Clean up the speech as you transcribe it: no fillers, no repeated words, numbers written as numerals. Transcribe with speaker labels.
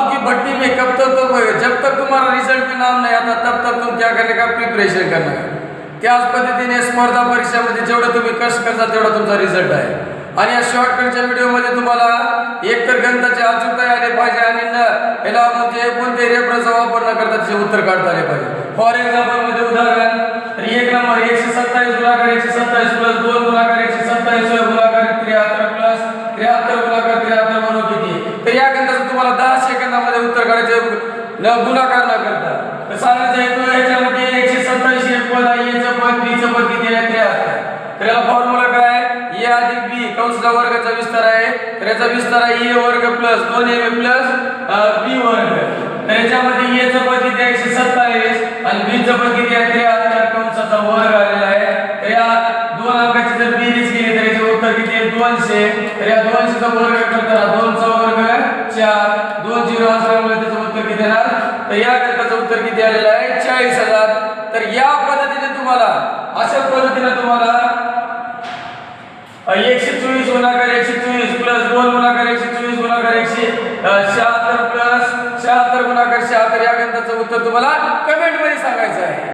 Speaker 1: की भट्टी में कब तक तो जब तक तुम्हारा रिजल्ट भी नाम नहीं आता तब तक तुम क्या करने का प्रिपरेशन करना है. त्याच पद्धतीने स्पर्धा परीक्षामध्ये जेवढं तुम्ही कष्ट करता तेवढा तुमचा रिझल्ट आहे. आणि या शॉर्टकटच्या व्हिडिओमध्ये तुम्हाला एकतर गणिताचे अचूकता आले पाहिजे आणि याला म्हणजे कोणते रेफरन्स वापर न करता त्याचे उत्तर काढता आले पाहिजे. फॉर एक्झाम्पल मध्ये उदाहरण तर 1 नंबर 127 गुणाकार 127 प्लस 2 गुणाकार 127 गुणाकार 73 प्लस 73 गुणाकार 73 बरोबर किती. तर या गणिताचं तुम्हाला 10 सेकंदामध्ये उत्तर काढायचे गुणाकार न करता. तर सांगायचं आहे तो याच्यामध्ये 127 हे पद आहे, याचं पद बीचं पद किती आहे 73. तर याला फॉर्म्युला काय आहे a अधिक b कंसाचा वर्गाचा विस्तार आहे. तर याचा विस्तार आहे a वर्ग प्लस 2ab प्लस b वर्ग. तर याच्यामध्ये a चं पद किती आहे 127 आणि b चं पद किती आहे 73 कंसाचा वर्ग आलेला आहे. तर या दोन अंकाची जर बेरीज केली तर याचे उत्तर किती आहे 200. तर या 200 चा वर्ग करताना 2 चा वर्ग 4 2 0 असल्यामुळे त्याचं उत्तर किती येणार. तर या गणिताचं उत्तर किती आलेलं आहे 40,000. तर या पद्धतीने तुम्हाला अशा पद्धतीने तुम्हाला 124 गुणाकार 124 प्लस 2 गुणाकार 124 गुणाकार 176 प्लस 76 गुणाकार 76 या गणिताचं उत्तर तुम्हाला कमेंट मध्ये सांगायचं आहे.